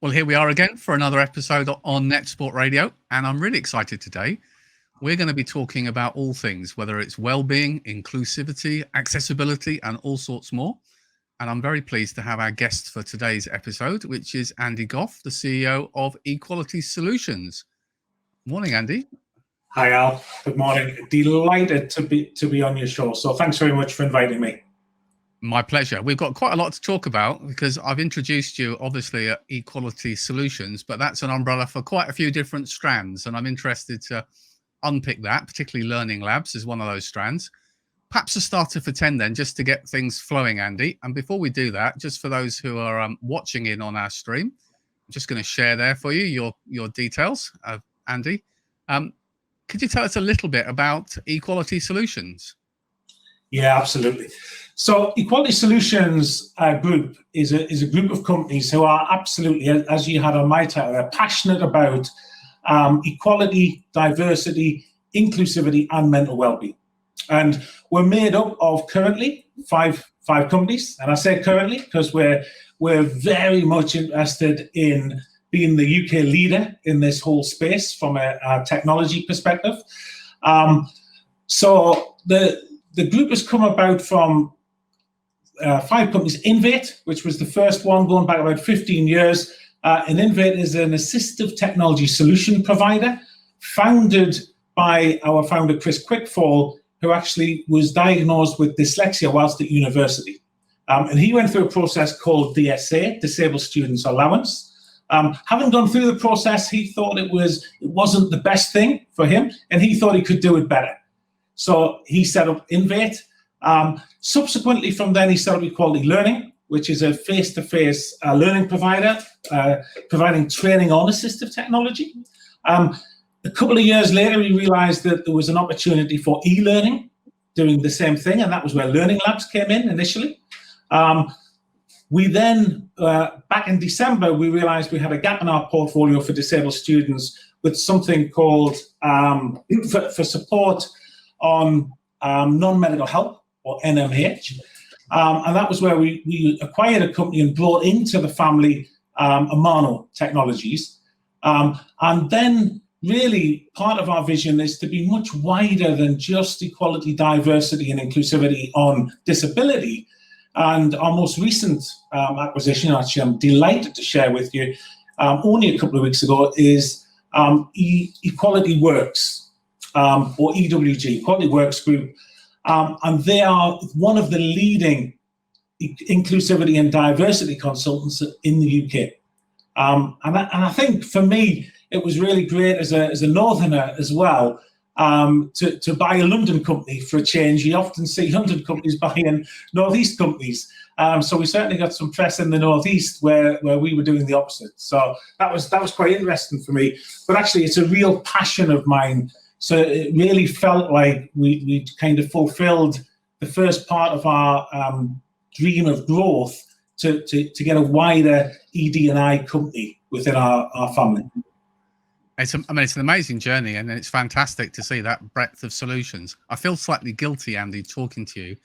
Well, here we are again for another episode on NetSupport Radio, and I'm really excited today. We're going to be talking about all things, whether it's well-being, inclusivity, accessibility, and all sorts more. And I'm very pleased to have our guest for today's episode, which is Andy Gough, the CEO of Equality Solutions. Morning, Andy. Hi, Al. Good morning. Delighted to be on your show. So thanks very much for inviting me. My pleasure. We've got quite a lot to talk about because I've introduced you, obviously, at Equality Solutions, but that's an umbrella for quite a few different strands. And I'm interested to unpick that, particularly Learning Labs is one of those strands. Perhaps a starter for 10 then, just to get things flowing, Andy. And before we do that, just for those who are watching in on our stream, I'm just going to share there for you your details, Andy. Could you tell us a little bit about Equality Solutions? Yeah, absolutely. So Equality Solutions Group is a group of companies who are absolutely, as you had on my title, they're passionate about equality, diversity, inclusivity, and mental well-being. And we're made up of currently five companies. And I say currently because we're very much interested in being the UK leader in this whole space from a technology perspective. So the group has come about from 5 companies. Innovate, which was the first one going back about 15 years. And Innovate is an assistive technology solution provider founded by our founder, Chris Quickfall, who actually was diagnosed with dyslexia whilst at university. And he went through a process called DSA, Disabled Students Allowance. Having gone through the process, he thought it wasn't the best thing for him, and he thought he could do it better. So he set up Innovate. Subsequently from then, he set up Equality Learning, which is a face-to-face learning provider, providing training on assistive technology. A couple of years later, he realized that there was an opportunity for e-learning, doing the same thing, and that was where Learning Labs came in initially. We then, back in December, we realized we had a gap in our portfolio for disabled students with something called for support on non-medical help, or NMH. And that was where we acquired a company and brought into the family Amano Technologies. And then really part of our vision is to be much wider than just equality, diversity, and inclusivity on disability. And our most recent acquisition, actually, I'm delighted to share with you, only a couple of weeks ago, is Equality Works, or EWG, Equality Works Group. And they are one of the leading inclusivity and diversity consultants in the UK. And I think for me, it was really great as a northerner as well, to buy a London company for a change. You often see London companies buying northeast companies. So we certainly got some press in the northeast where we were doing the opposite. So that was quite interesting for me. But actually, it's a real passion of mine. So it really felt like we kind of fulfilled the first part of our dream of growth to get a wider ED&I company within our family. It's an amazing journey, and it's fantastic to see that breadth of solutions. I feel slightly guilty, Andy, talking to you,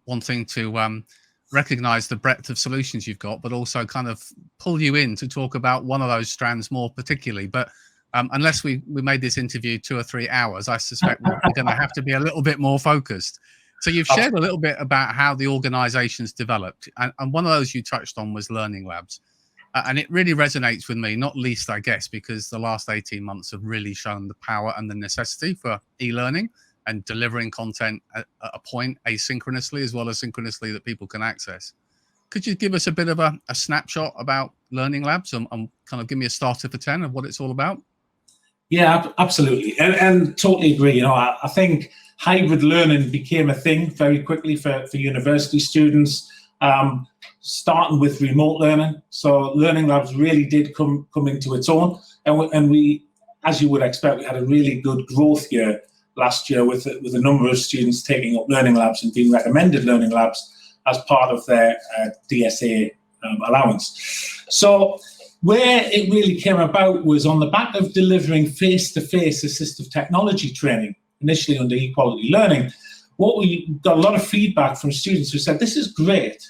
wanting to recognize the breadth of solutions you've got, but also kind of pull you in to talk about one of those strands more particularly. But unless we made this interview 2 or 3 hours, I suspect we're going to have to be a little bit more focused. So you've shared a little bit about how the organization's developed, and one of those you touched on was Learning Labs. And it really resonates with me, not least, I guess, because the last 18 months have really shown the power and the necessity for e-learning and delivering content at a point asynchronously as well as synchronously that people can access. Could you give us a bit of a snapshot about Learning Labs and kind of give me a starter for 10 of what it's all about? Yeah, absolutely. And totally agree. You know, I think hybrid learning became a thing very quickly for university students. Starting with remote learning. So Learning Labs really did come into its own. And we, as you would expect, we had a really good growth year last year with a number of students taking up Learning Labs and being recommended Learning Labs as part of their DSA allowance. So where it really came about was on the back of delivering face-to-face assistive technology training, initially under Equality Learning. What we got a lot of feedback from students who said, this is great,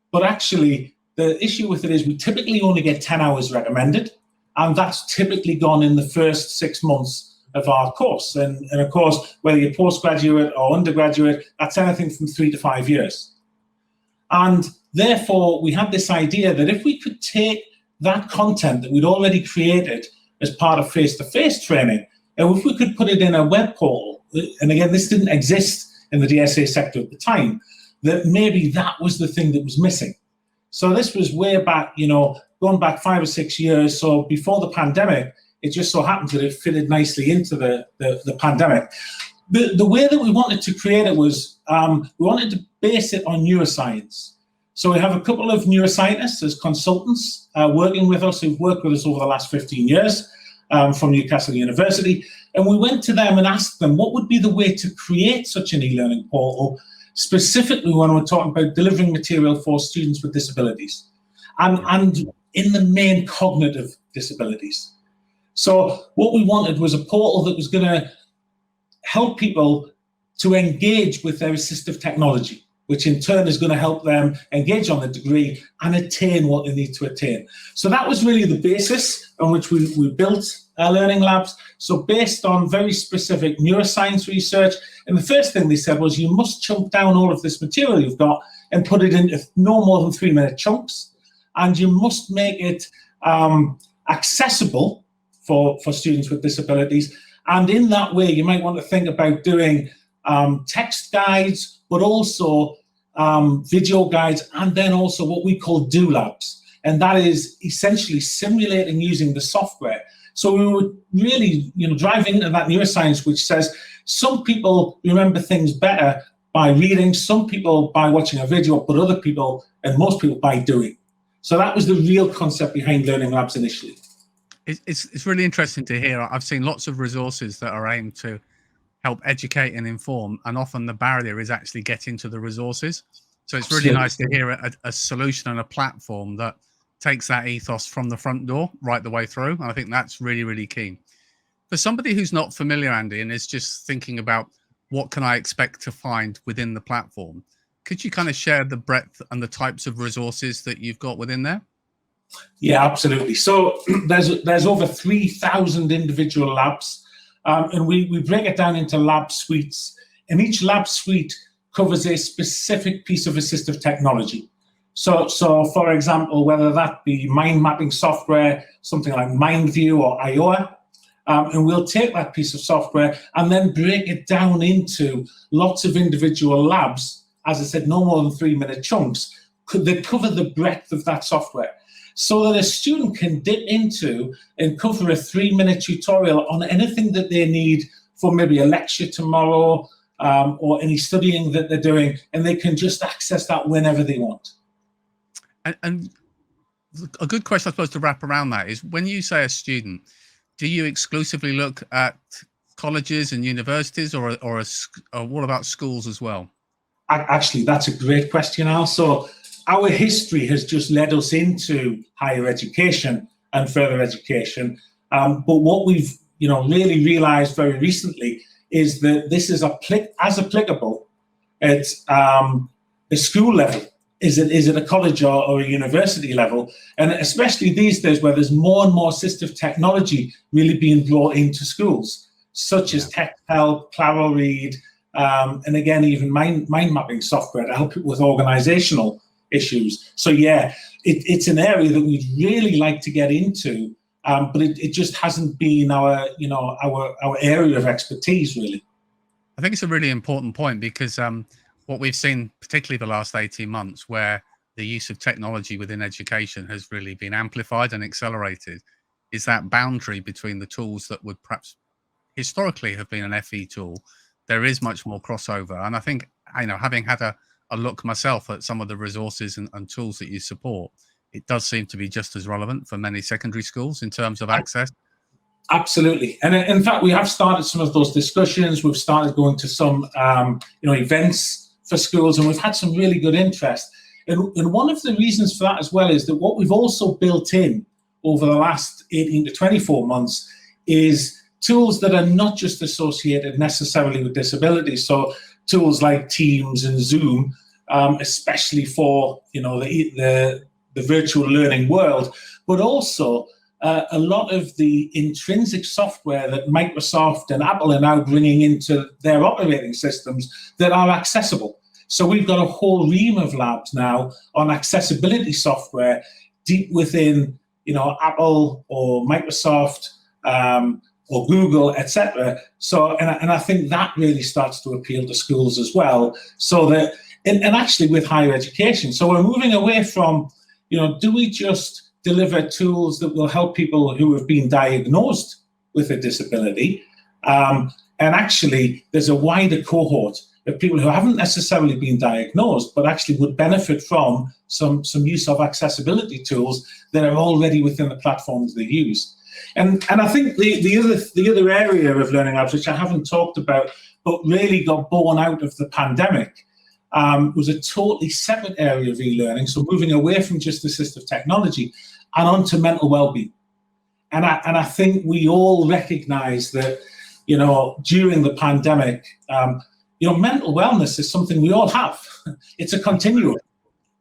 but actually the issue with it is we typically only get 10 hours recommended, and that's typically gone in the first 6 months of our course. And of course, whether you're postgraduate or undergraduate, that's anything from 3 to 5 years. And therefore, we had this idea that if we could take that content that we'd already created as part of face-to-face training, and if we could put it in a web portal, and again, this didn't exist in the DSA sector at the time, that maybe that was the thing that was missing. So this was way back, going back 5 or 6 years. So before the pandemic, it just so happens that it fitted nicely into the pandemic. The way that we wanted to create it was we wanted to base it on neuroscience. So we have a couple of neuroscientists as consultants working with us, who've worked with us over the last 15 years from Newcastle University. And we went to them and asked them what would be the way to create such an e-learning portal, specifically when we're talking about delivering material for students with disabilities and in the main cognitive disabilities. So what we wanted was a portal that was going to help people to engage with their assistive technology, which in turn is going to help them engage on the degree and attain what they need to attain. So that was really the basis on which we built our learning labs. So based on very specific neuroscience research, and the first thing they said was you must chunk down all of this material you've got and put it into no more than 3-minute chunks, and you must make it accessible for students with disabilities. And in that way, you might want to think about doing text guides, but also video guides, and then also what we call do labs. And that is essentially simulating using the software. So we were really, driving into that neuroscience, which says some people remember things better by reading, some people by watching a video, but other people, and most people, by doing. So that was the real concept behind Learning Labs initially. It's really interesting to hear. I've seen lots of resources that are aimed to help educate and inform, and often the barrier is actually getting to the resources. So it's really nice to hear a solution and a platform that takes that ethos from the front door right the way through. And I think that's really, really key. For somebody who's not familiar, Andy, and is just thinking about what can I expect to find within the platform, could you kind of share the breadth and the types of resources that you've got within there? Yeah, absolutely. So there's over 3,000 individual labs, and we break it down into lab suites, and each lab suite covers a specific piece of assistive technology. So for example, whether that be mind mapping software, something like MindView or IOA, and we'll take that piece of software and then break it down into lots of individual labs, as I said, no more than 3-minute chunks, that cover the breadth of that software, so that a student can dip into and cover a 3-minute tutorial on anything that they need for maybe a lecture tomorrow or any studying that they're doing, and they can just access that whenever they want. And a good question, I suppose, to wrap around that is, when you say a student, do you exclusively look at colleges and universities, or what about schools as well? Actually, that's a great question, Al. So our history has just led us into higher education and further education. But what we've really realized very recently is that this is as applicable at the school level. Is it a college or a university level? And especially these days, where there's more and more assistive technology really being brought into schools, such as TechHelp, Claro Read, and again, even mind mapping software to help people with organizational issues. So yeah, it's an area that we'd really like to get into, but it just hasn't been our area of expertise, really. I think it's a really important point, because what we've seen, particularly the last 18 months, where the use of technology within education has really been amplified and accelerated, is that boundary between the tools that would perhaps historically have been an FE tool. There is much more crossover. And I think, having had a look myself at some of the resources and tools that you support, it does seem to be just as relevant for many secondary schools in terms of access. Absolutely. And in fact, we have started some of those discussions. We've started going to some events for schools, and we've had some really good interest. And one of the reasons for that as well is that what we've also built in over the last 18 to 24 months is tools that are not just associated necessarily with disabilities. So tools like Teams and Zoom, especially for the the virtual learning world, but also a lot of the intrinsic software that Microsoft and Apple are now bringing into their operating systems that are accessible. So we've got a whole ream of labs now on accessibility software deep within, Apple or Microsoft or Google, etc. So, and I think that really starts to appeal to schools as well. So that, and actually with higher education. So we're moving away from, do we just deliver tools that will help people who have been diagnosed with a disability? And actually, there's a wider cohort of people who haven't necessarily been diagnosed, but actually would benefit from some use of accessibility tools that are already within the platforms they use. And I think the other area of learning labs, which I haven't talked about, but really got born out of the pandemic, was a totally separate area of e-learning. So moving away from just assistive technology and onto mental well-being. And I think we all recognise that, during the pandemic, mental wellness is something we all have. It's a continuum.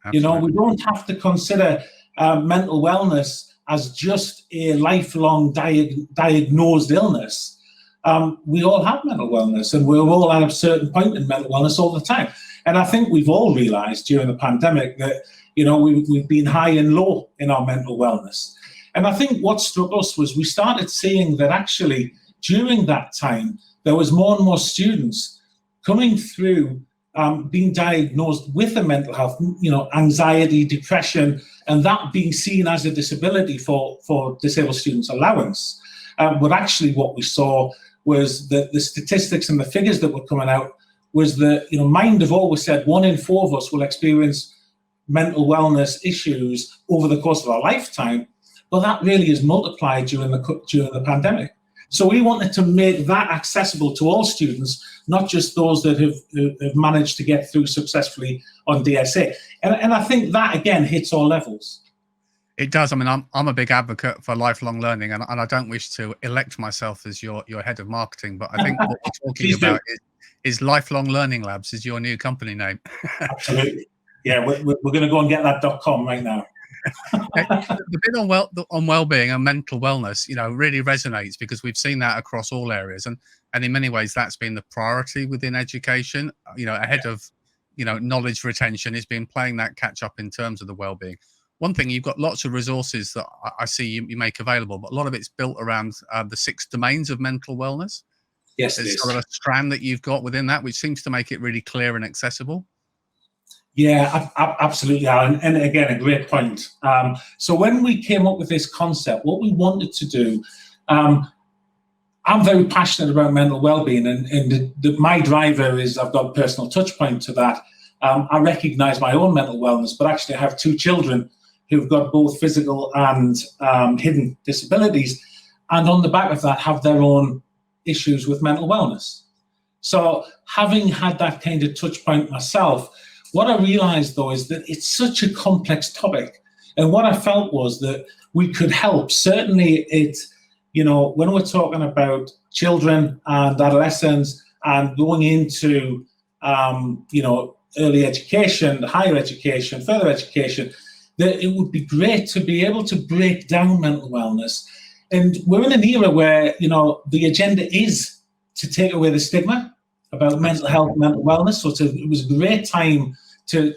Absolutely. We don't have to consider mental wellness as just a lifelong diagnosed illness. We all have mental wellness, and we're all at a certain point in mental wellness all the time. And I think we've all realised during the pandemic that, we've been high and low in our mental wellness. And I think what struck us was we started seeing that actually during that time, there was more and more students coming through being diagnosed with a mental health, anxiety, depression, and that being seen as a disability for disabled students' allowance. But actually what we saw was that the statistics and the figures that were coming out was that, Mind have always said 1 in 4 of us will experience mental wellness issues over the course of our lifetime, but that really is multiplied during the pandemic. So we wanted to make that accessible to all students, not just those that have managed to get through successfully on DSA. And I think that, again, hits all levels. It does. I mean, I'm a big advocate for lifelong learning, and I don't wish to elect myself as your head of marketing, but I think what we're talking about is Lifelong Learning Labs is your new company name. Absolutely. Yeah, we're going to go and get that .com right now. The bit on well-being and mental wellness, really resonates because we've seen that across all areas, and in many ways that's been the priority within education. Ahead of knowledge retention has been playing that catch up in terms of the well-being. One thing, you've got lots of resources that I see you make available, but a lot of it's built around the 6 domains of mental wellness. Yes, there's sort of a strand that you've got within that, which seems to make it really clear and accessible. Yeah, absolutely, Alan. And again, a great point. So when we came up with this concept, what we wanted to do, I'm very passionate about mental well-being, and my driver is I've got a personal touch point to that. I recognise my own mental wellness, but actually I have 2 children who've got both physical and hidden disabilities, and on the back of that have their own issues with mental wellness. So having had that kind of touch point myself, what I realised, though, is that it's such a complex topic. And what I felt was that we could help. Certainly, when we're talking about children and adolescents and going into, early education, higher education, further education, that it would be great to be able to break down mental wellness. And we're in an era where, the agenda is to take away the stigma about mental health, mental wellness. So it was a great time to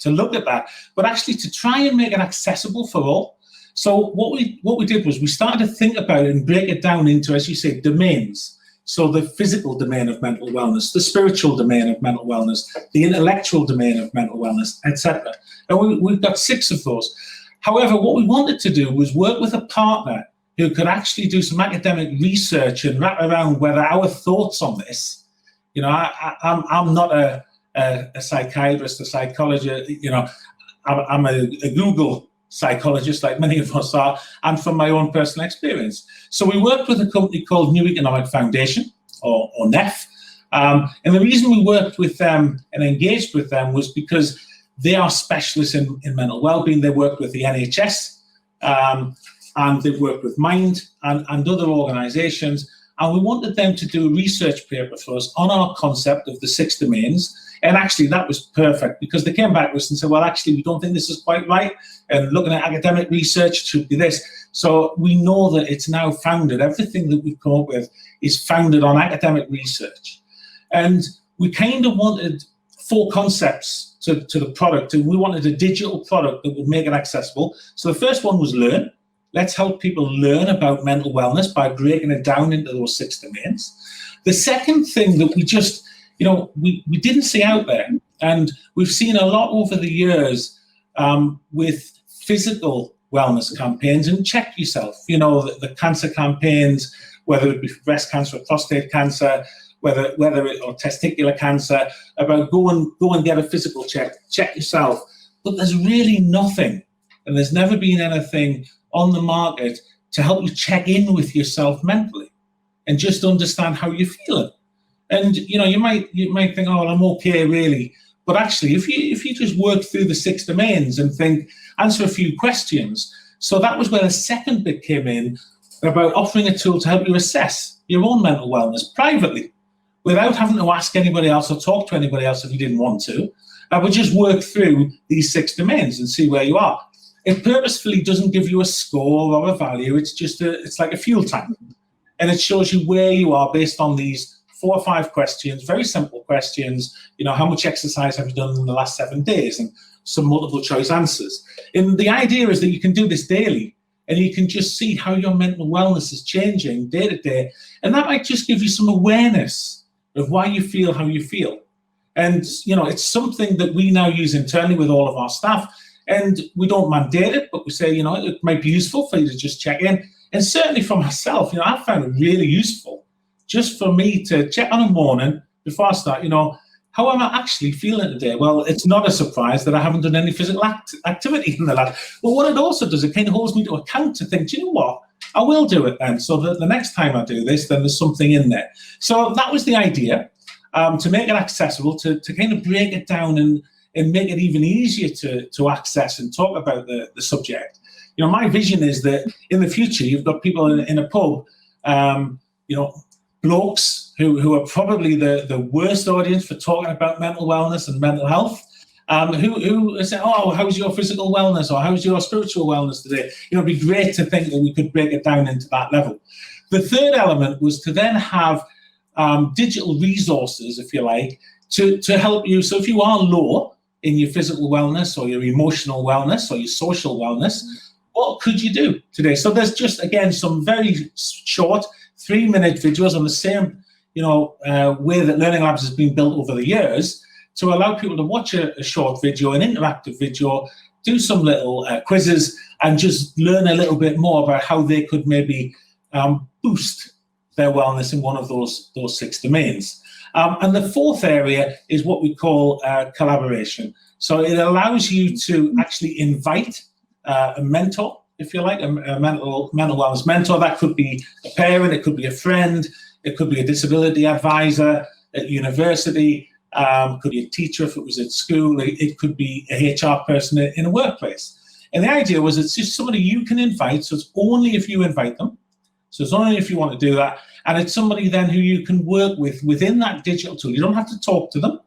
look at that, but actually to try and make it accessible for all. So what we did was we started to think about it and break it down into, as you say, domains. So the physical domain of mental wellness, the spiritual domain of mental wellness, the intellectual domain of mental wellness, etc. And we've got 6 of those. However, what we wanted to do was work with a partner who could actually do some academic research and wrap around whether our thoughts on this, I'm not a psychiatrist, a psychologist, I'm a Google psychologist like many of us are, and from my own personal experience. So we worked with a company called New Economic Foundation, or NEF, and the reason we worked with them and engaged with them was because they are specialists in mental wellbeing. They work with the NHS, and they've worked with Mind and other organisations, and we wanted them to do a research paper for us on our concept of the 6 domains And actually that was perfect, because they came back to us and said, well, actually, we don't think this is quite right. And looking at academic research, it should be this. So we know that it's now founded, everything that we've come up with is founded on academic research. And we kind of wanted 4 concepts to the product, and we wanted a digital product that would make it accessible. So the first one was learn. Let's help people learn about mental wellness by breaking it down into those 6 domains. The second thing that we just, we didn't see out there, and we've seen a lot over the years with physical wellness campaigns, and check yourself, the cancer campaigns, whether it be breast cancer or prostate cancer, whether it or testicular cancer, about go and get a physical check yourself. But there's really nothing, and there's never been anything on the market to help you check in with yourself mentally and just understand how you're feeling. And you might think, oh, well, I'm okay, really. But actually, if you just work through the 6 domains and answer a few questions. So that was where the second bit came in, about offering a tool to help you assess your own mental wellness privately, without having to ask anybody else or talk to anybody else if you didn't want to. I would just work through these 6 domains and see where you are. It purposefully doesn't give you a score or a value. It's just it's like a fuel tank, and it shows you where you are based on these 4 or 5 questions, very simple questions. How much exercise have you done in the last 7 days, and some multiple choice answers. And the idea is that you can do this daily, and you can just see how your mental wellness is changing day to day, and that might just give you some awareness of why you feel how you feel. And it's something that we now use internally with all of our staff. And we don't mandate it, but we say, it might be useful for you to just check in. And certainly for myself, I found it really useful just for me to check on a morning before I start, how am I actually feeling today? Well, it's not a surprise that I haven't done any physical activity in the lab. But what it also does, it kind of holds me to account to think, do you know what? I will do it then. So that the next time I do this, then there's something in there. So that was the idea, to make it accessible, to kind of break it down and make it even easier to access and talk about the subject. My vision is that in the future, you've got people in a pub, blokes who are probably the worst audience for talking about mental wellness and mental health, who say, oh, how's your physical wellness, or how's your spiritual wellness today? It'd be great to think that we could break it down into that level. The third element was to then have digital resources, if you like, to help you. So if you are low in your physical wellness or your emotional wellness or your social wellness, what could you do today? So there's just, again, some very short 3-minute videos on the same, way that Learning Labs has been built over the years, to allow people to watch a short video, an interactive video, do some little quizzes, and just learn a little bit more about how they could maybe boost their wellness in one of those 6 domains. And the fourth area is what we call collaboration. So it allows you to actually invite a mentor, if you like, a mental wellness mentor. That could be a parent, it could be a friend, it could be a disability advisor at university, could be a teacher if it was at school, it could be a HR person in a workplace. And the idea was it's just somebody you can invite, so it's only if you invite them. So it's only if you want to do that. And it's somebody then who you can work with within that digital tool. You don't have to talk to them,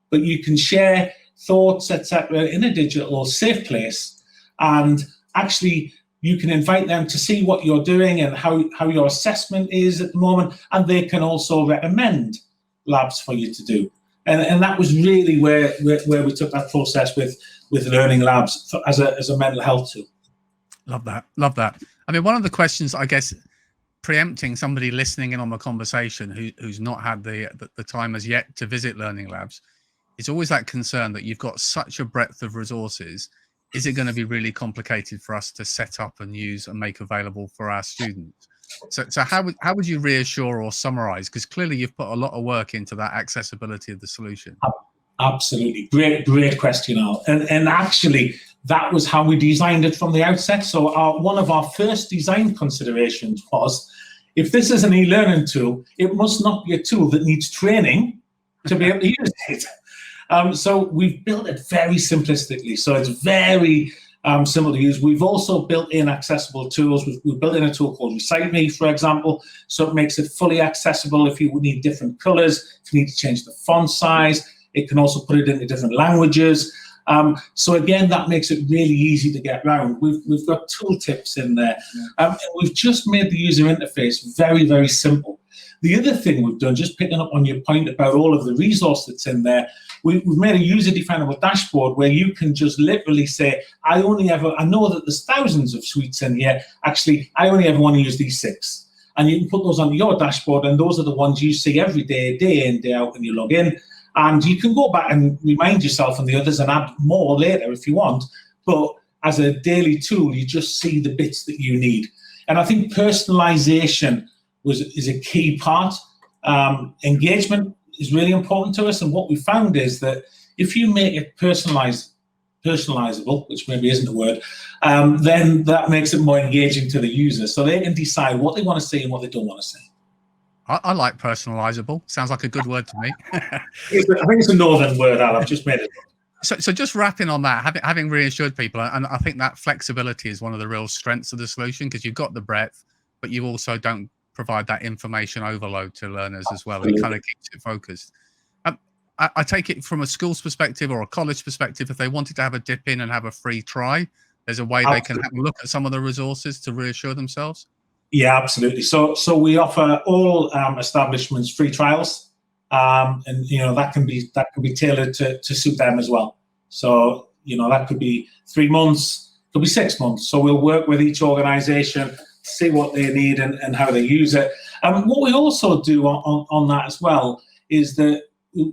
but you can share thoughts, etc., in a digital or safe place. And actually, you can invite them to see what you're doing and how your assessment is at the moment. And they can also recommend labs for you to do. And that was really where we took that process with Learning Labs as a mental health tool. Love that. Love that. I mean, one of the questions, I guess, preempting somebody listening in on the conversation who's not had the time as yet to visit Learning Labs, it's always that concern that you've got such a breadth of resources. Is it going to be really complicated for us to set up and use and make available for our students? So how would you reassure or summarize? Because clearly you've put a lot of work into that accessibility of the solution. Absolutely. Great question, Al. And actually, that was how we designed it from the outset. So one of our first design considerations was, if this is an e-learning tool, it must not be a tool that needs training to be able to use it. So we've built it very simplistically. So it's very simple to use. We've also built in accessible tools. We've built in a tool called Recite Me, for example. So it makes it fully accessible if you need different colors, if you need to change the font size. It can also put it into different languages. So again, that makes it really easy to get around. We've got tooltips in there. And we've just made the user interface very, very simple. The other thing we've done, just picking up on your point about all of the resource that's in there, we've made a user-definable dashboard where you can just literally say, I know that there's thousands of suites in here. Actually, I only ever want to use these 6. And you can put those on your dashboard, and those are the ones you see every day, day in, day out when you log in. And you can go back and remind yourself on the others and add more later if you want. But as a daily tool, you just see the bits that you need. And I think personalization is a key part. Engagement is really important to us. And what we found is that if you make it personalizable, which maybe isn't a word, then that makes it more engaging to the user. So they can decide what they want to see and what they don't want to see. I like personalizable. Sounds like a good word to me. I think it's a northern word, Al. I've just made it. So just wrapping on that, having reassured people, and I think that flexibility is one of the real strengths of the solution, because you've got the breadth, but you also don't provide that information overload to learners as well. It kind of keeps it focused. I take it from a school's perspective or a college perspective, if they wanted to have a dip in and have a free try, there's a way they can have a look at some of the resources to reassure themselves. Yeah, absolutely. So we offer all establishments free trials, and that can be tailored to suit them as well. So that could be 3 months, could be 6 months. So we'll work with each organisation, see what they need and how they use it. And what we also do on that as well is that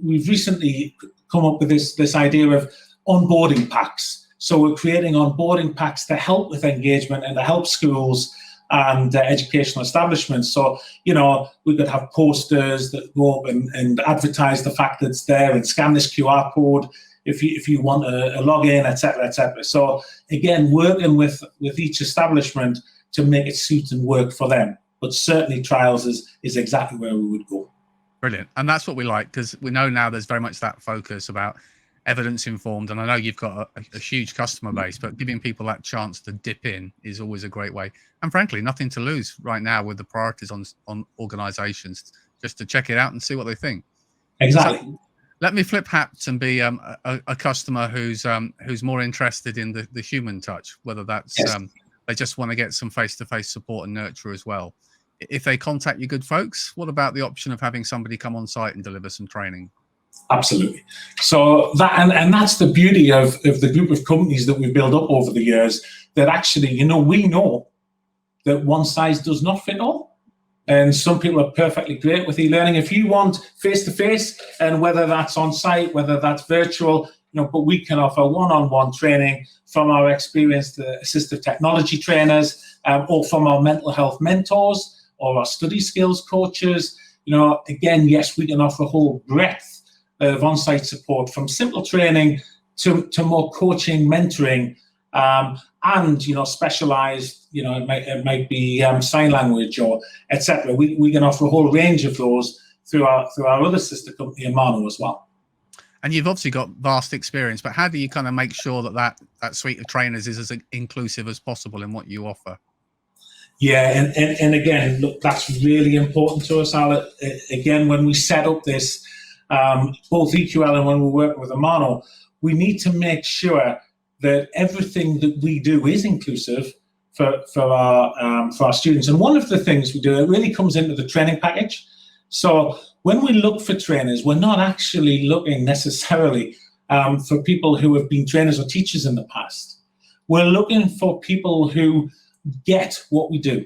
we've recently come up with this idea of onboarding packs. So we're creating onboarding packs to help with engagement and to help schools and educational establishments. So, we could have posters that go up and advertise the fact that it's there, and scan this QR code if you want a login, etc., etc. So again, working with each establishment to make it suit and work for them. But certainly trials is exactly where we would go. Brilliant. And that's what we like, because we know now there's very much that focus about evidence informed, and I know you've got a huge customer base, but giving people that chance to dip in is always a great way. And frankly, nothing to lose right now with the priorities on organizations, just to check it out and see what they think. Exactly. So let me flip hats and be a customer who's more interested in the human touch, whether that's they just want to get some face-to-face support and nurture as well. If they contact you good folks, what about the option of having somebody come on site and deliver some training? Absolutely. So and that's the beauty of the group of companies that we've built up over the years, that actually, we know that one size does not fit all. And some people are perfectly great with e-learning. If you want face-to-face, and whether that's on site, whether that's virtual, but we can offer one-on-one training from our experienced assistive technology trainers, or from our mental health mentors or our study skills coaches. Again, yes, we can offer a whole breadth of on-site support, from simple training to more coaching, mentoring, and specialized. It might be sign language or etc. We can offer a whole range of those through our other sister company, Amano, as well. And you've obviously got vast experience, but how do you kind of make sure that suite of trainers is as inclusive as possible in what you offer? Yeah, and again, look, that's really important to us, Al. Again, when we set up this, both EQL and when we work with Amano, we need to make sure that everything that we do is inclusive for our students. And one of the things we do, it really comes into the training package. So when we look for trainers, we're not actually looking necessarily for people who have been trainers or teachers in the past. We're looking for people who get what we do.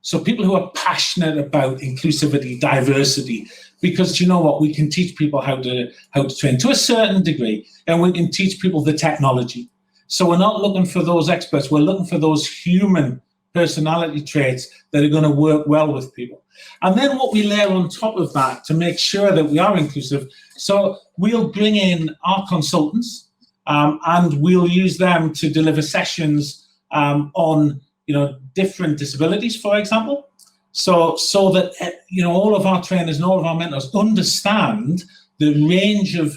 So people who are passionate about inclusivity, diversity, because we can teach people how to train to a certain degree, and we can teach people the technology. So we're not looking for those experts. We're looking for those human personality traits that are going to work well with people. And then what we layer on top of that to make sure that we are inclusive, so we'll bring in our consultants, and we'll use them to deliver sessions on different disabilities, for example, so that all of our trainers and all of our mentors understand the range of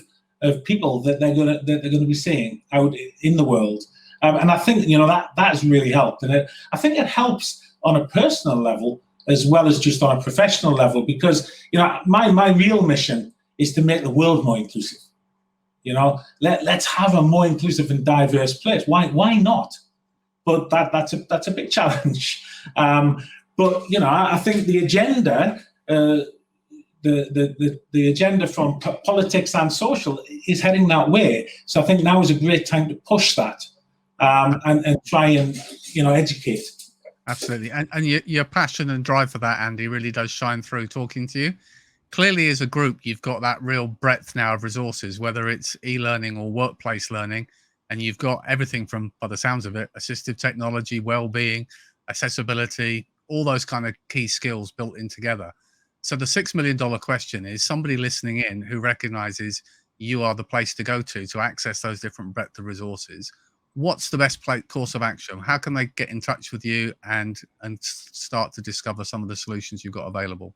people that they're going to be seeing out in the world. And I think that has really helped, and I think it helps on a personal level as well as just on a professional level, because my real mission is to make the world more inclusive. You know, let's have a more inclusive and diverse place. Why not? But that's a big challenge. But you know, I think the agenda, the agenda from politics and social is heading that way. So I think now is a great time to push that and try and, you know, educate. Absolutely, and your passion and drive for that, Andy, really does shine through talking to you. Clearly, as a group, you've got that real breadth now of resources, whether it's e-learning or workplace learning, and you've got everything from, by the sounds of it, assistive technology, well-being, accessibility, all those kind of key skills built in together. So the $6 million question is, somebody listening in who recognizes you are the place to go to access those different breadth of resources, what's the best course of action? How can they get in touch with you and start to discover some of the solutions you've got available?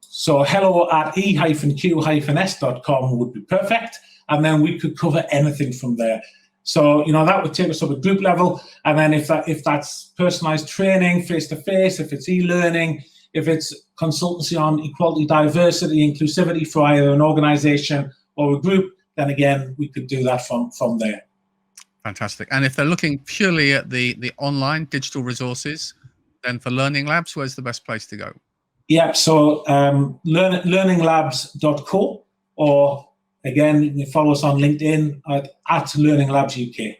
So hello@e-q-s.com would be perfect. And then we could cover anything from there. So, you know, that would take us up at group level. And then if that's personalized training, face-to-face, if it's e-learning, if it's consultancy on equality, diversity, inclusivity for either an organization or a group, then again, we could do that from there. Fantastic. And if they're looking purely at the online digital resources, then for Learning Labs, where's the best place to go? Yeah, so learninglabs.co, or again, you can follow us on LinkedIn at Learning Labs UK.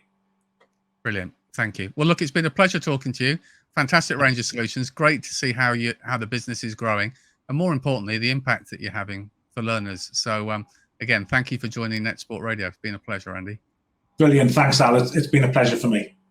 Brilliant. Thank you. Well, look, it's been a pleasure talking to you. Fantastic range of solutions. Great to see how the business is growing, and more importantly, the impact that you're having for learners. So again, thank you for joining NetSupport Radio. It's been a pleasure, Andy. Brilliant. Thanks, Al. It's been a pleasure for me.